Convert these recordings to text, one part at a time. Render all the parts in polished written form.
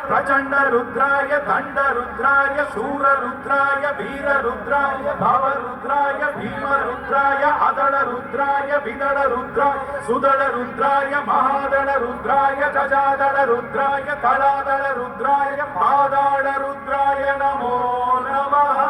प्रचंड रुद्राय दंड रुद्राय शूर रुद्राय वीर रुद्राय भव रुद्राय भीम रुद्राय अदड़ रुद्राय विदड़ रुद्राय सुदड़ रुद्राय महादड़ रुद्राय जजादड़ रुद्राय तलादड़ रुद्राय पादाड़ रुद्राय नमो नमः।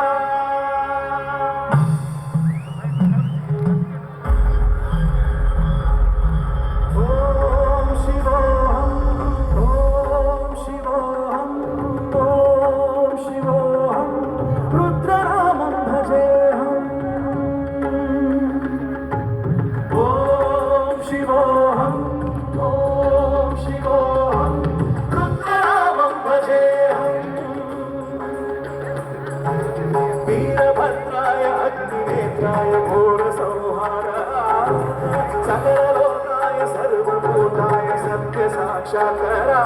साक्षात्कारा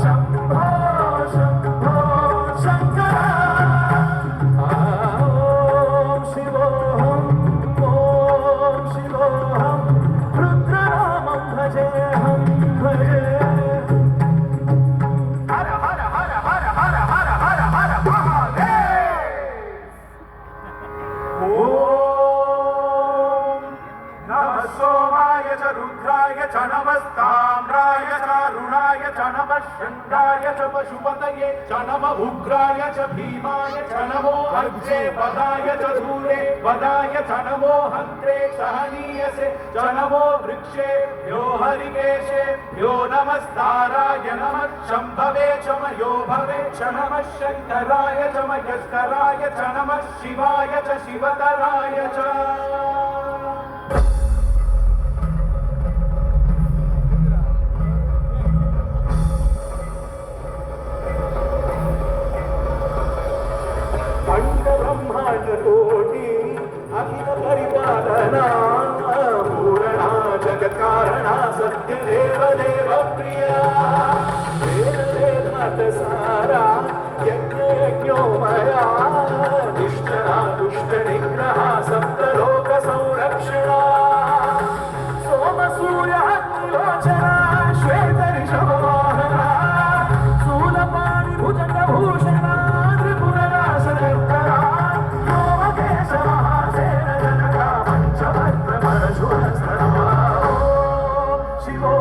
शंभो शंभो शंकरा ओम शिवोहम रुद्रनामं भजेहम भजे हर हर हर हर हर हर हर हर महादेव। ओम नमः सोमाय च रुद्राय च नमस्ताम्राय च अरुणाय च नमः शृंगाय च पशुपतये च नमः उग्राय च भीमाय च नमो अग्रे पदाय च धूरे पदाय च नमो हन्त्रे सहनीयसे च नमो वृक्षे यो हरिकेशे यो नमस्ताराय नमः शंभवे च मयो भवे च नमः शंकराय च मयस्कराय च नमः शिवाय च शिवतराय च। कोटि अखिल परिपालना पूर्णा जगत कारणा सत्य देव देव प्रिया वेद वेदांत सारा यज्ञ यज्ञोमया निष्ठा दुष्ट निग्रह सप्तलोक संरक्षणा सोम सूर्य अग्निलोचना श्वेत ऋषभ वाहना शूलपाणि भुजंग भूषणा त्रिपुर रासकर्ता शिवो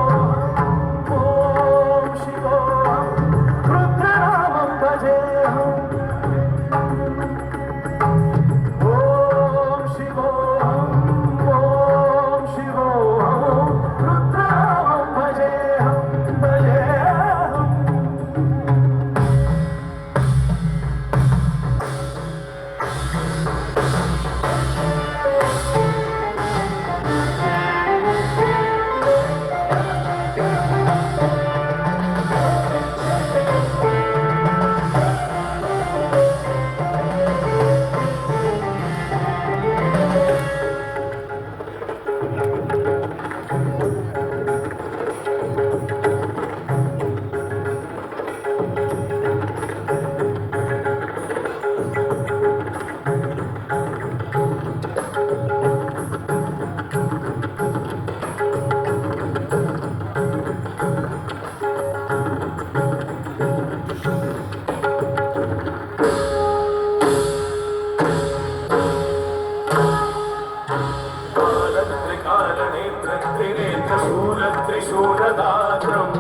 कालनेत्र त्रिनेत्र शूल त्रिशूलदात्रम्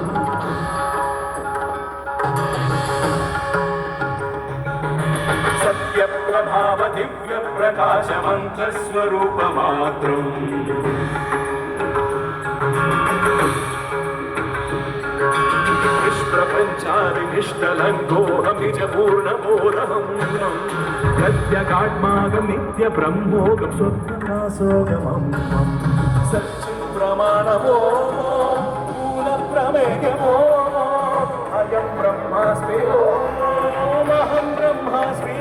सत्यप्रभाव दिव्य प्रकाश मंत्र स्वरूपमात्रम् विष्प्रपञ्चाविनिष्टलङ्घोऽहमिज पूर्णबोधहं प्रत्यगात्मागं नित्य ब्रह्मोगं स्वप्ननासोगमं सच्चिन् प्रमाणमो मूलप्रमेयमो अयं ब्रह्मास्मि ओमहं ब्रह्मास्मि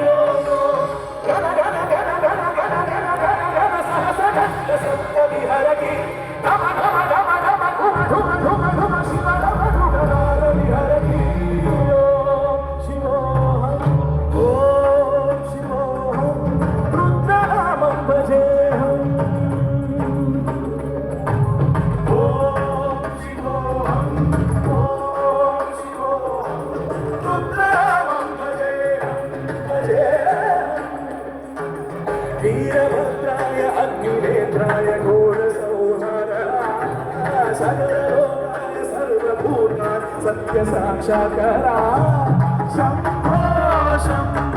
गण गण गण गण गण गण गण गण सहस्र गण सत्य विहरति धम धम धम धम धुम धुम धुम धुम शिव धम धुम नाद विहरति ओम शिवोऽहं ओम शिवोऽहं रुद्रनामं भजेऽहम् ओम शिवोऽहं रुद्रनामं भजेऽहम् वीरभद्राय अग्निनेत्राय घोरसंहाराय सकललोकाय सर्वपूर्णाय सत्य साक्षात्काराय शम्भो शम्भो